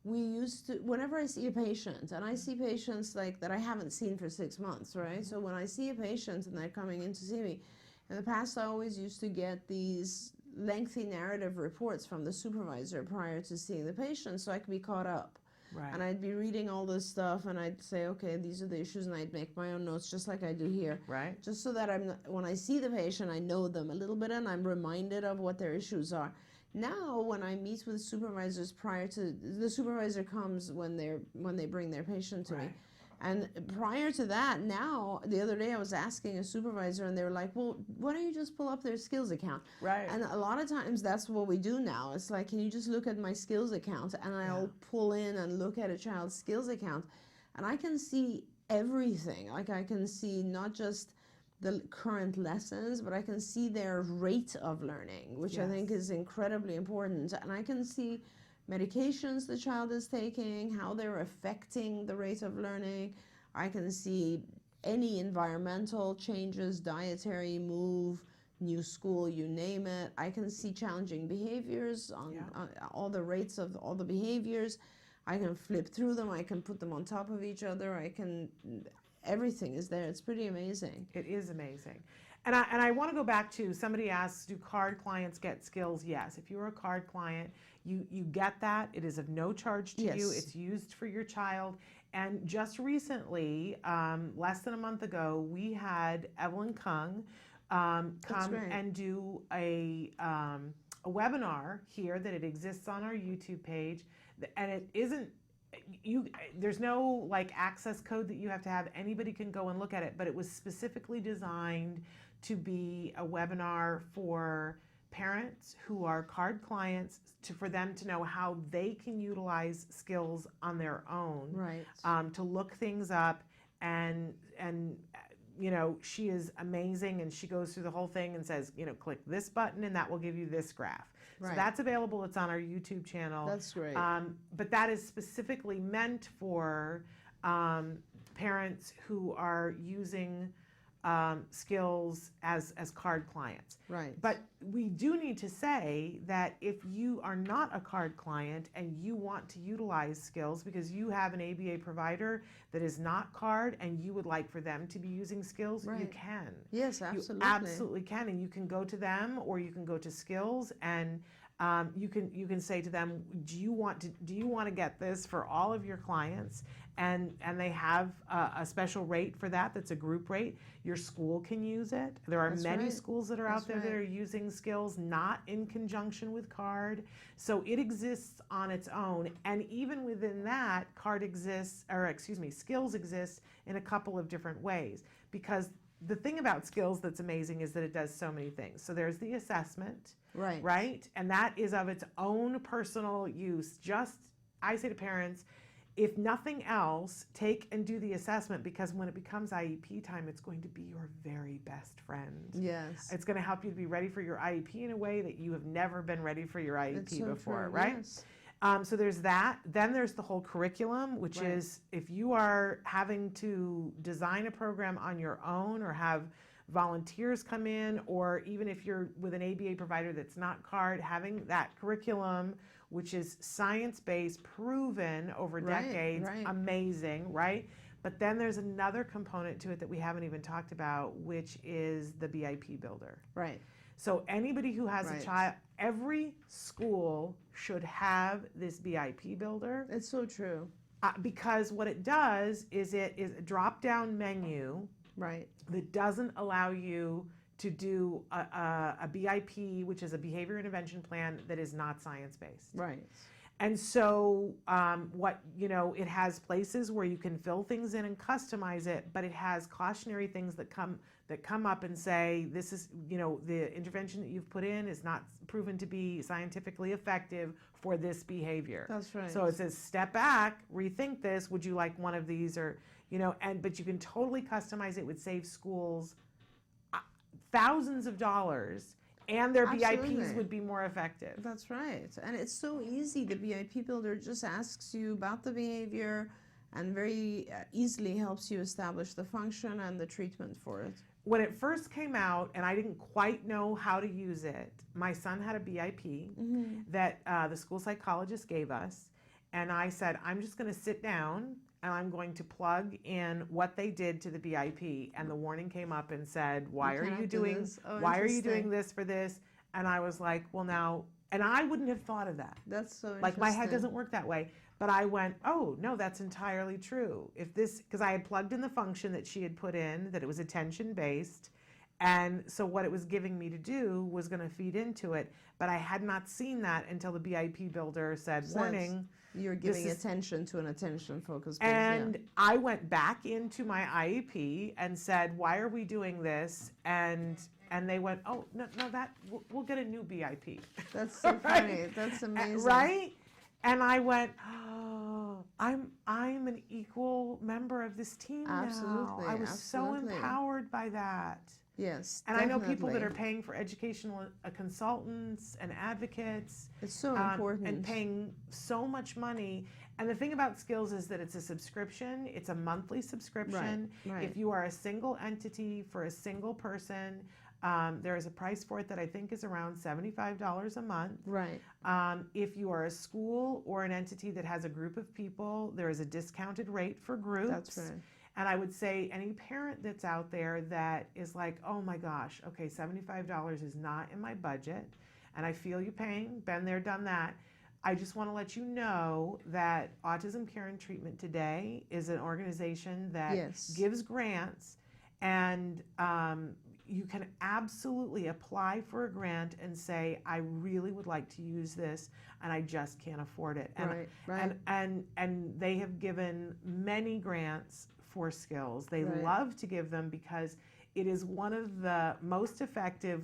we used to, whenever I see a patient, and I see patients like that I haven't seen for 6 months, right? So when I see a patient and they're coming in to see me, in the past I always used to get these lengthy narrative reports from the supervisor prior to seeing the patient so I could be caught up. Right. And I'd be reading all this stuff and I'd say, okay, these are the issues, and I'd make my own notes just like I do here. Right. Just so that when I see the patient, I know them a little bit and I'm reminded of what their issues are. Now, when I meet with supervisors the supervisor comes when they bring their patient to me. And prior to that, now, the other day I was asking a supervisor and they were like, well, why don't you just pull up their skills account? Right. And a lot of times that's what we do now. It's like, can you just look at my skills account? And I'll pull in and look at a child's skills account. And I can see everything. Like I can see not just the current lessons, but I can see their rate of learning, which I think is incredibly important. And I can see medications the child is taking, how they're affecting the rate of learning. I can see any environmental changes, dietary, move, new school, you name it. I can see challenging behaviors on all the rates of all the behaviors. I can flip through them. I can put them on top of each other. Everything is there. It's pretty amazing. It is amazing. And I want to go back to, somebody asks, do card clients get Skills? Yes. If you're a card client, you get that. It is of no charge to you. It's used for your child. And just recently, less than a month ago, we had Evelyn Kung come and do a webinar here that it exists on our YouTube page. And it isn't, there's no like access code that you have to have. Anybody can go and look at it, but it was specifically designed to be a webinar for parents who are card clients for them to know how they can utilize skills on their own, Right. to look things up and you know, she is amazing, and she goes through the whole thing and says, you know, click this button and that will give you this graph. So Right. that's available. It's on our YouTube channel. That's great. But that is specifically meant for parents who are using skills as card clients. Right. But we do need to say that if you are not a card client and you want to utilize skills because you have an ABA provider that is not card and you would like for them to be using skills, you Right. can. Yes, absolutely. You absolutely can, and you can go to them or you can go to skills and you can say to them, do you want to get this for all of your clients? And they have a special rate for that. That's a group rate. Your school can use it. There are That's many right. schools that are That's out there that right. are using skills, not in conjunction with card. So it exists on its own. And even within that, skills exist in a couple of different ways. Because the thing about skills that's amazing is that it does so many things. So there's the assessment, Right. right? And that is of its own personal use. I say to parents, if nothing else, take and do the assessment, because when it becomes IEP time, it's going to be your very best friend. Yes. It's going to help you to be ready for your IEP in a way that you have never been ready for your IEP It's so before, true, right? yes. So there's that. Then there's the whole curriculum, which Right. is if you are having to design a program on your own or have volunteers come in, or even if you're with an ABA provider that's not card, having that curriculum, which is science-based, proven over Right, decades, right. amazing, right? But then there's another component to it that we haven't even talked about, which is the BIP builder. Right. So anybody who has Right. a child, every school should have this BIP builder. It's so true. Because what it does is it is a drop-down menu Right. that doesn't allow you to do a BIP, which is a behavior intervention plan that is not science-based. Right. And so it has places where you can fill things in and customize it, but it has cautionary things that come up and say, this is, the intervention that you've put in is not proven to be scientifically effective for this behavior. That's right. So it says, step back, rethink this. Would you like one of these? Or, but you can totally customize it. Would save schools thousands of dollars, and their Absolutely. BIPs would be more effective. That's right. And it's so easy. The BIP builder just asks you about the behavior and very easily helps you establish the function and the treatment for it. When it first came out and I didn't quite know how to use it, my son had a BIP that the school psychologist gave us, and I said, I'm just going to sit down and I'm going to plug in what they did to the BIP, and the warning came up and said, why are you doing this for this? And I was like, well, now, and I wouldn't have thought of that. That's so interesting. Like, my head doesn't work that way. But I went, oh, no, that's entirely true. Because I had plugged in the function that she had put in, that it was attention-based, and so what it was giving me to do was going to feed into it. But I had not seen that until the BIP builder said, warning. You're giving attention to an attention-focused And I went back into my IEP and said, why are we doing this? And they went, oh, no, we'll get a new BIP. That's so Right? funny. That's amazing. Right? And I went, oh, I'm an equal member of this team Absolutely, now. I was so absolutely. empowered by that. Yes, And definitely. I know people that are paying for educational consultants and advocates. It's so important. And paying so much money. And the thing about Skills is that it's a subscription. It's a monthly subscription. Right. If you are a single entity for a single person, there is a price for it that I think is around $75 a month. Right. If you are a school or an entity that has a group of people, there is a discounted rate for groups. That's right. And I would say any parent that's out there that is like, oh my gosh, okay, $75 is not in my budget, and I feel you paying, been there, done that. I just want to let you know that Autism Care and Treatment Today is an organization that gives grants, and you can absolutely apply for a grant and say, I really would like to use this, and I just can't afford it. And, and they have given many grants for Skills. They love to give them because It is one of the most effective,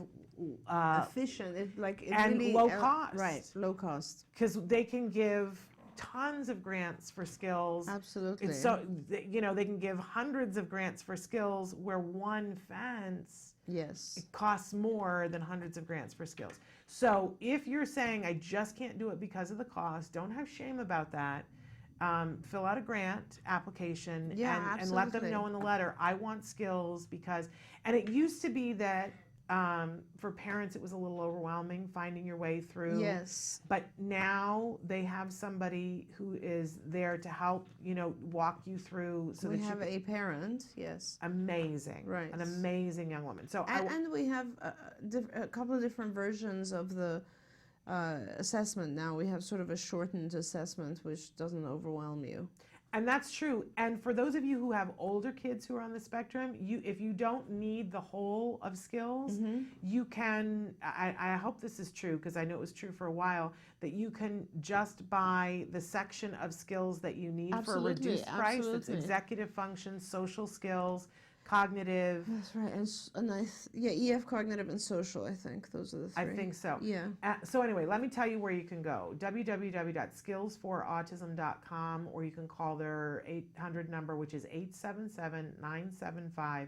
efficient, and really, low cost. Right, low cost. Because they can give tons of grants for skills. Absolutely. So, they can give hundreds of grants for skills where one fence Yes. it costs more than hundreds of grants for skills. So if you're saying, I just can't do it because of the cost, don't have shame about that. Fill out a grant application and let them know in the letter, I want skills because, and it used to be that for parents it was a little overwhelming finding your way through. Yes. But now they have somebody who is there to help, walk you through. So we that have a parent, yes. Amazing. Right. An amazing young woman. So and we have a couple of different versions of the assessment now. We have sort of a shortened assessment which doesn't overwhelm you. And that's true. And for those of you who have older kids who are on the spectrum, if you don't need the whole of skills, you can, I hope this is true because I know it was true for a while, that you can just buy the section of skills that you need for a reduced price. It's executive functions, social skills, cognitive. That's right. And EF, cognitive, and social, I think. Those are the three. I think so. Yeah. So anyway, let me tell you where you can go. www.skillsforautism.com, or you can call their 800 number, which is 877-975-4559.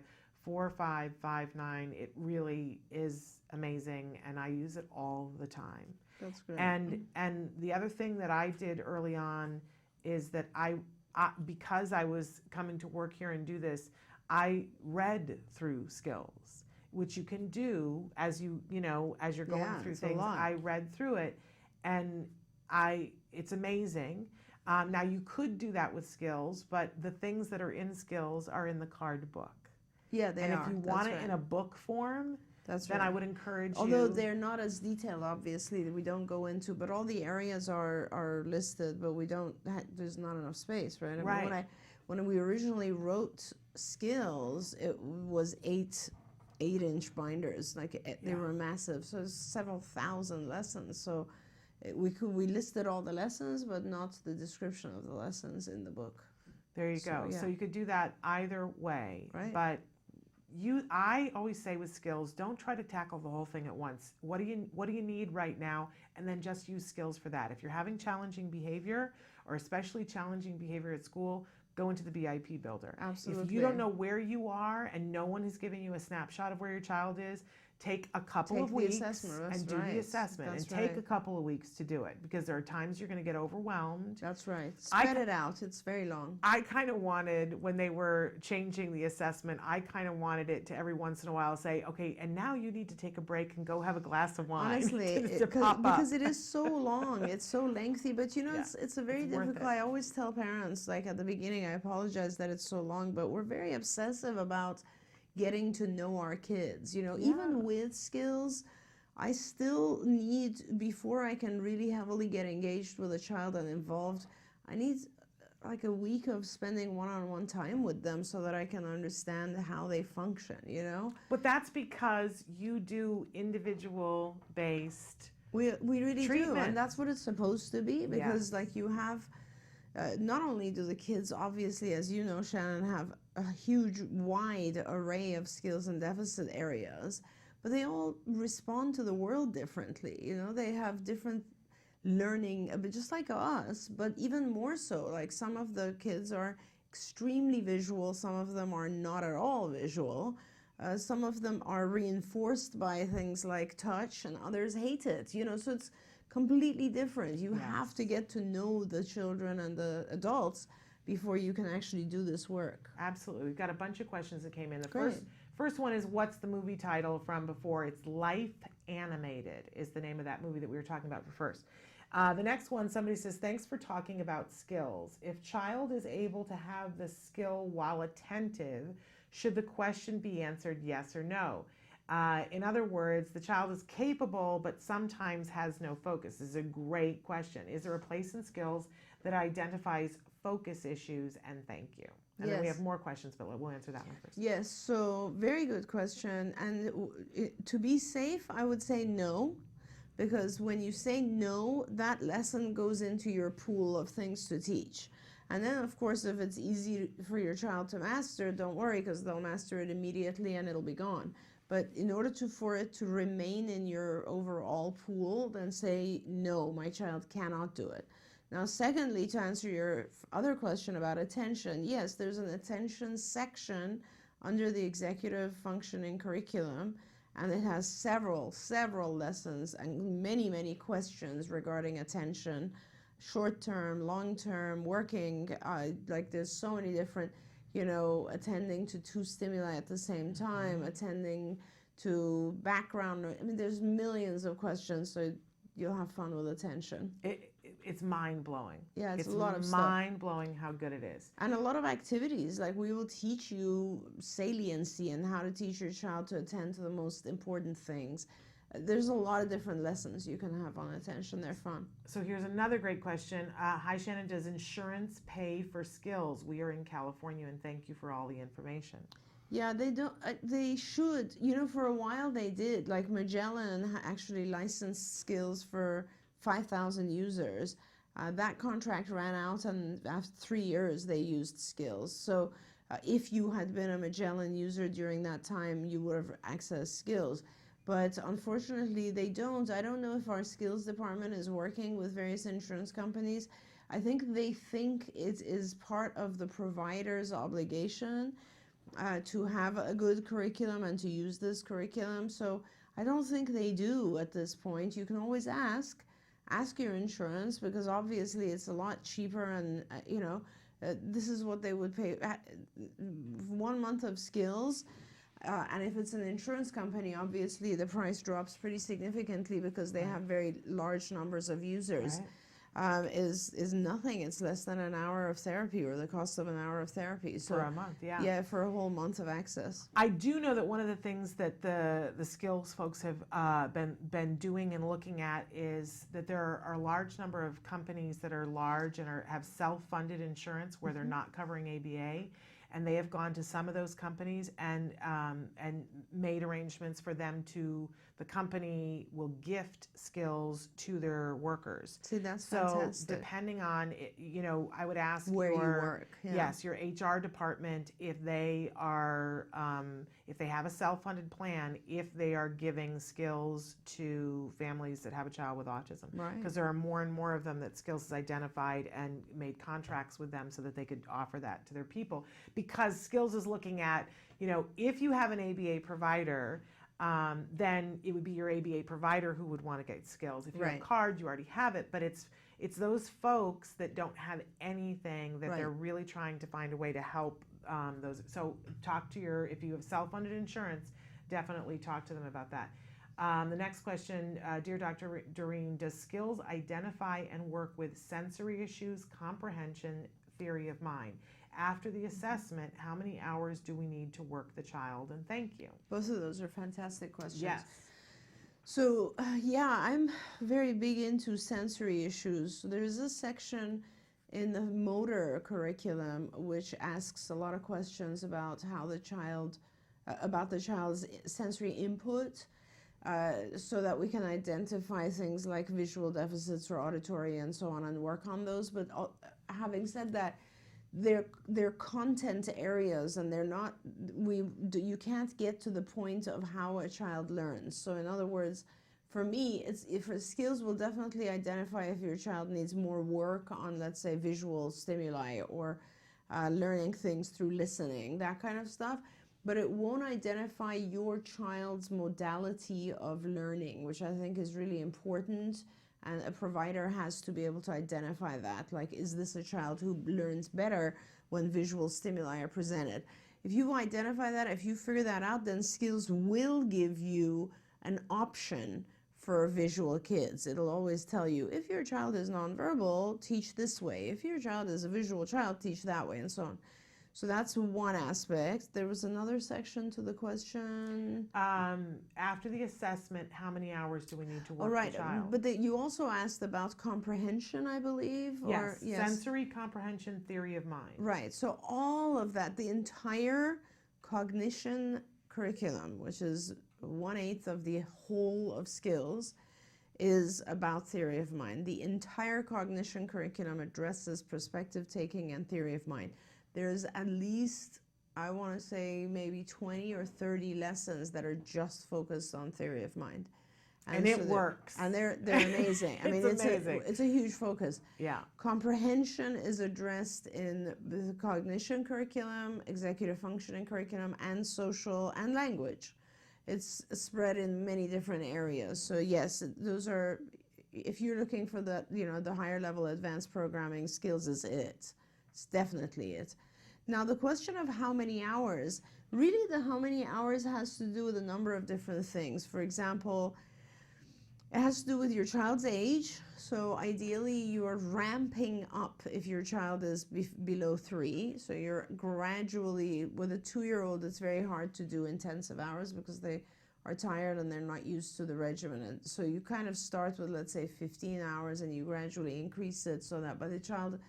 It really is amazing, and I use it all the time. That's great. And the other thing that I did early on is that I because I was coming to work here and do this, I read through skills, which you can do as you're going through things. I read through it, and it's amazing. Now you could do that with skills, but the things that are in skills are in the card book. Yeah, they are. And if you want it in a book form, then I would encourage you. Although they're not as detailed, obviously, that we don't go into, but all the areas are listed, but there's not enough space, right? I mean, when we originally wrote skills, it was 8-inch binders, they were massive, so it's several thousand lessons. So we listed all the lessons, but not the description of the lessons in the book. There you go. So you could do that either way, right? But I always say with skills, don't try to tackle the whole thing at once. What do you need right now? And then just use skills for that. If you're having challenging behavior, or especially challenging behavior at school, go into the BIP builder. Absolutely. If you don't know where you are and no one has given you a snapshot of where your child is, take a couple of weeks and do the assessment. And take a couple of weeks to do it, because there are times you're going to get overwhelmed. That's right. Spread it out. It's very long. I kind of wanted, when they were changing the assessment, I kind of wanted it to every once in a while say, okay, and now you need to take a break and go have a glass of wine. Honestly, because it is so long, it's so lengthy, but it's a very difficult. I always tell parents, at the beginning, I apologize that it's so long, but we're very obsessive about getting to know our kids. Even with skills, I still need, before I can really heavily get engaged with a child and involved, I need a week of spending one-on-one time with them so that I can understand how they function, But that's because you do individual-based We really treatment. do, and that's what it's supposed to be, because you have, not only do the kids, obviously, as you know, Shannon, have a huge, wide array of skills and deficit areas, but they all respond to the world differently. They have different learning, just like us, but even more so. Some of the kids are extremely visual, some of them are not at all visual. Some of them are reinforced by things like touch, and others hate it. So it's completely different. You have to get to know the children and the adults before you can actually do this work. Absolutely. We've got a bunch of questions that came in. The first one is, what's the movie title from before? It's Life Animated is the name of that movie that we were talking about first. The next one, somebody says, thanks for talking about skills. If child is able to have the skill while attentive, should the question be answered yes or no? In other words, the child is capable but sometimes has no focus. This is a great question. Is there a place in skills that identifies focus issues? And thank you. And then we have more questions, but we'll answer that one first. Yes, so very good question. And to be safe, I would say no, because when you say no, that lesson goes into your pool of things to teach. And then, of course, if it's easy for your child to master, don't worry, because they'll master it immediately and it'll be gone. But in order for it to remain in your overall pool, then say, no, my child cannot do it. Now, secondly, to answer your other question about attention, yes, there's an attention section under the executive functioning curriculum, and it has several lessons and many questions regarding attention, short-term, long-term, working, like there's so many different, attending to 2 stimuli at the same time, attending to background, I mean, there's millions of questions, so you'll have fun with attention. It's mind-blowing. Yeah, it's a lot of stuff. Mind-blowing how good it is. And a lot of activities, like we will teach you saliency and how to teach your child to attend to the most important things. There's a lot of different lessons you can have on attention. They're fun. So here's another great question. Hi, Shannon. Does insurance pay for skills? We are in California, and thank you for all the information. Yeah, they don't. They should. For a while they did. Like Magellan actually licensed skills for 5,000 users. That contract ran out, and after 3 years they used skills. So if you had been a Magellan user during that time, you would have accessed skills. But unfortunately, they don't. I don't know if our skills department is working with various insurance companies. I think they think it is part of the provider's obligation to have a good curriculum and to use this curriculum. So I don't think they do at this point. You can always ask your insurance, because obviously it's a lot cheaper, and this is what they would pay. 1 month of skills. And if it's an insurance company, obviously the price drops pretty significantly because they have very large numbers of users. Right. Is nothing. It's less than an hour of therapy, or the cost of an hour of therapy. So, for a month, yeah. Yeah, for a whole month of access. I do know that one of the things that the skills folks have been doing and looking at is that there are a large number of companies that are large and have self-funded insurance where they're not covering ABA. And they have gone to some of those companies and made arrangements for them to, the company will gift skills to their workers. See, that's so fantastic. Depending on, I would ask where you work. Yeah. Yes, your HR department, if they are, if they have a self-funded plan, if they are giving skills to families that have a child with autism. Right. Because there are more and more of them that Skills has identified and made contracts with them so that they could offer that to their people. Because Skills is looking at, if you have an ABA provider, then it would be your ABA provider who would want to get skills. If you have a card, you already have it, but it's those folks that don't have anything that they're really trying to find a way to help those. So talk to if you have self-funded insurance, definitely talk to them about that. The next question, dear Dr. Doreen, does Skills identify and work with sensory issues, comprehension, theory of mind? After the assessment, how many hours do we need to work the child? And thank you. Both of those are fantastic questions. Yes. So, I'm very big into sensory issues. So there's a section in the motor curriculum which asks a lot of questions about how the child's sensory input, so that we can identify things like visual deficits or auditory and so on and work on those. But having said that, they're content areas, and they're not, you can't get to the point of how a child learns. So in other words, for me, if Skills will definitely identify if your child needs more work on, let's say, visual stimuli or learning things through listening, that kind of stuff. But it won't identify your child's modality of learning, which I think is really important. And a provider has to be able to identify that. Like, is this a child who learns better when visual stimuli are presented? If you identify that, if you figure that out, then Skills will give you an option for visual kids. It'll always tell you, if your child is nonverbal, teach this way. If your child is a visual child, teach that way, and so on. So that's one aspect. There was another section to the question. After the assessment, how many hours do we need to work the child? But you also asked about comprehension, I believe? Yes, sensory comprehension, theory of mind. Right, so all of that, the entire cognition curriculum, which is 1/8 of the whole of Skills, is about theory of mind. The entire cognition curriculum addresses perspective taking and theory of mind. There's at least, I want to say, maybe 20 or 30 lessons that are just focused on theory of mind. And it works. And they're amazing. I mean, it's amazing. It's a huge focus. Yeah. Comprehension is addressed in the cognition curriculum, executive functioning curriculum, and social and language. It's spread in many different areas. So yes, those are, if you're looking for the, the higher level advanced programming skills is it. It's definitely it. Now the question of how many hours, really the how many hours has to do with a number of different things. For example, it has to do with your child's age. So ideally you are ramping up if your child is below 3. So you're gradually, with a 2-year-old, it's very hard to do intensive hours because they are tired and they're not used to the regimen. And so you kind of start with, let's say, 15 hours and you gradually increase it so that by the time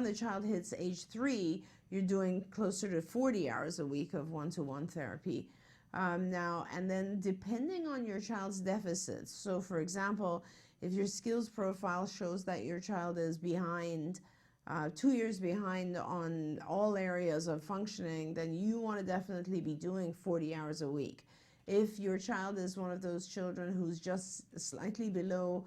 the child hits age 3, you're doing closer to 40 hours a week of one-to-one therapy. Now, and then depending on your child's deficits, so for example, if your skills profile shows that your child is behind, 2 years behind on all areas of functioning, then you want to definitely be doing 40 hours a week. If your child is one of those children who's just slightly below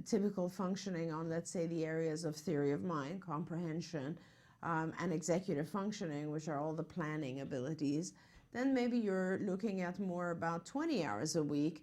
typical functioning on, let's say, the areas of theory of mind, comprehension, and executive functioning, which are all the planning abilities, then maybe you're looking at more about 20 hours a week,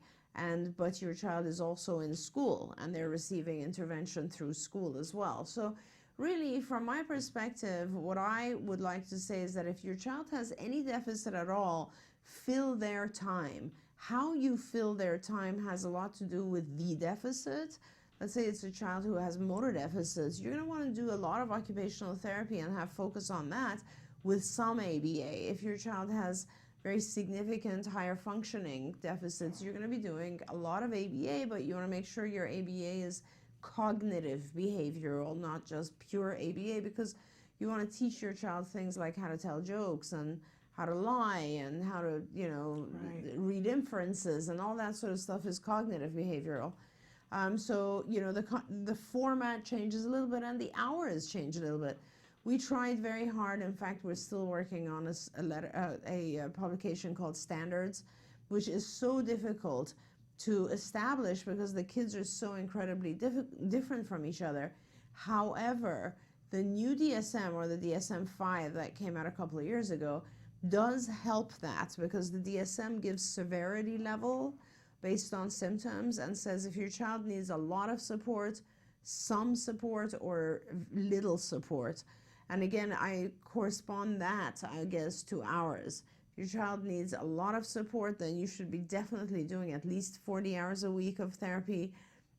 but your child is also in school and they're receiving intervention through school as well. So really, from my perspective, what I would like to say is that if your child has any deficit at all, fill their time. How you fill their time has a lot to do with the deficit. Let's say it's a child who has motor deficits. You're going to want to do a lot of occupational therapy and have focus on that with some ABA. If your child has very significant higher functioning deficits, you're going to be doing a lot of ABA, but you want to make sure your ABA is cognitive behavioral, not just pure ABA, because you want to teach your child things like how to tell jokes and how to lie and how to, read inferences, and all that sort of stuff is cognitive behavioral. So, the format changes a little bit and the hours change a little bit. We tried very hard. In fact, we're still working on a publication called Standards, which is so difficult to establish because the kids are so incredibly different from each other. However, the new DSM, or the DSM-5 that came out a couple of years ago, does help that, because the DSM gives severity level based on symptoms and says if your child needs a lot of support, some support, or little support. And again, I correspond that, I guess, to hours. If your child needs a lot of support, then you should be definitely doing at least 40 hours a week of therapy.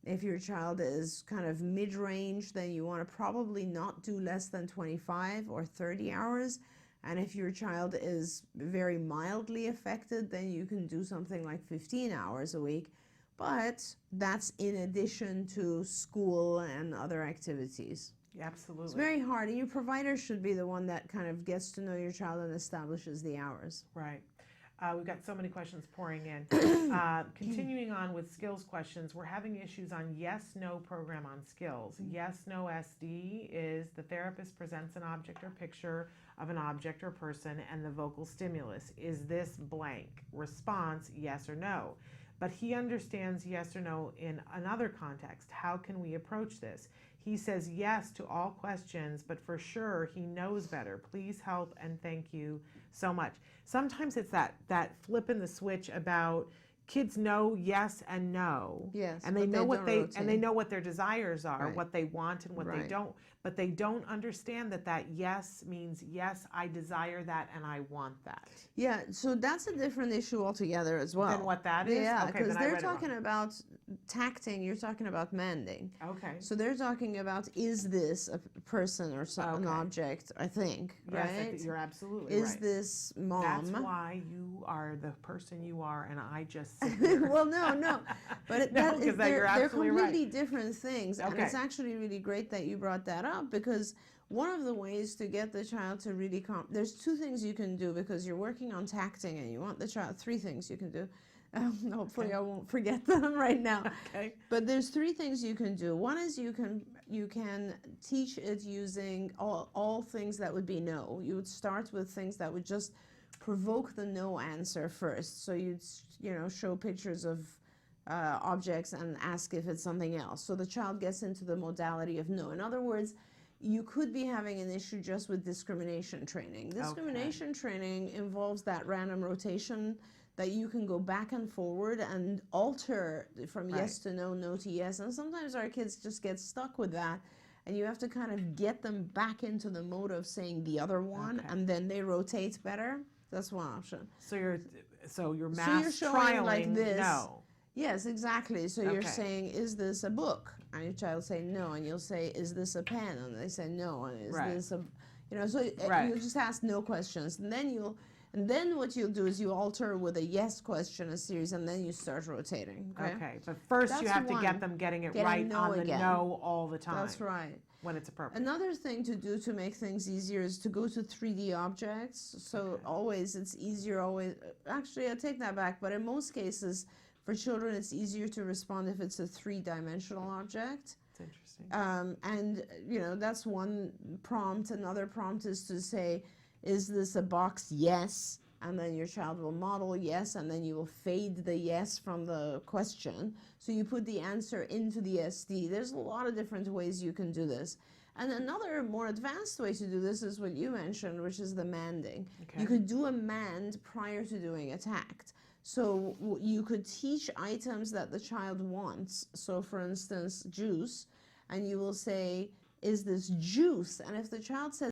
If your child is kind of mid-range, then you want to probably not do less than 25 or 30 hours. And if your child is very mildly affected, then you can do something like 15 hours a week. But that's in addition to school and other activities. Yeah, absolutely. It's very hard, and your provider should be the one that kind of gets to know your child and establishes the hours. Right. We've got so many questions pouring in. Continuing on with skills questions, we're having issues on yes-no program on skills. Yes-no SD is the therapist presents an object or picture of an object or person and the vocal stimulus. Is this blank? Response, yes or no. But he understands yes or no in another context. How can we approach this? He says yes to all questions, but for sure he knows better. Please help and thank you so much. Sometimes it's that flip in the switch about kids know yes and no. Yes. And they know what they know what their desires are, Right. what they want and what they Right. don't. But they don't understand that yes means yes, I desire that and I want that. Yeah, so that's a different issue altogether as well. Then what that is? Yeah, Okay, because then I they're read it wrong. talking about tacting, you're talking about mending. Okay. So they're talking about, is this a person or an object, I think, Yes, right? you're absolutely Is right. this mom? That's why you are the person you are, and I just sit here. Well, no. But No, 'cause they're absolutely right. completely different things. And Okay. it's actually really great that you brought that up, because one of the ways to get the child to really there's two things you can do, because you're working on tacting and you want the child, 3 things you can do. Hopefully I won't forget them right now. Okay. But there's three things you can do. One is you can teach it using all things that would be no. You would start with things that would just provoke the no answer first. So you'd show pictures of objects and ask if it's something else. So the child gets into the modality of no. In other words, you could be having an issue just with discrimination training. Discrimination training involves that random rotation that you can go back and forward and alter from yes to no, no to yes. And sometimes our kids just get stuck with that. And you have to kind of get them back into the mode of saying the other one, and then they rotate better. That's one option. So you're mass showing trialing like this. no. Yes, exactly. So you're saying, is this a book? And your child say no, and you'll say, is this a pen? And they say no, and is this a, so you just ask no questions, and then what you'll do is you alter with a yes question a series, and then you start rotating. Okay, but first you have to get them getting it right no on the again. no all the time. That's right. When it's appropriate. Another thing to do to make things easier is to go to 3D objects. So always, it's easier always. Actually, I take that back, but in most cases, for children, it's easier to respond if it's a three-dimensional object. That's interesting. And that's one prompt. Another prompt is to say, is this a box? Yes. And then your child will model yes, and then you will fade the yes from the question. So you put the answer into the SD. There's a lot of different ways you can do this. And another more advanced way to do this is what you mentioned, which is the manding. You could do a mand prior to doing a tact. So you could teach items that the child wants. So for instance, juice, and you will say, is this juice? And if the child says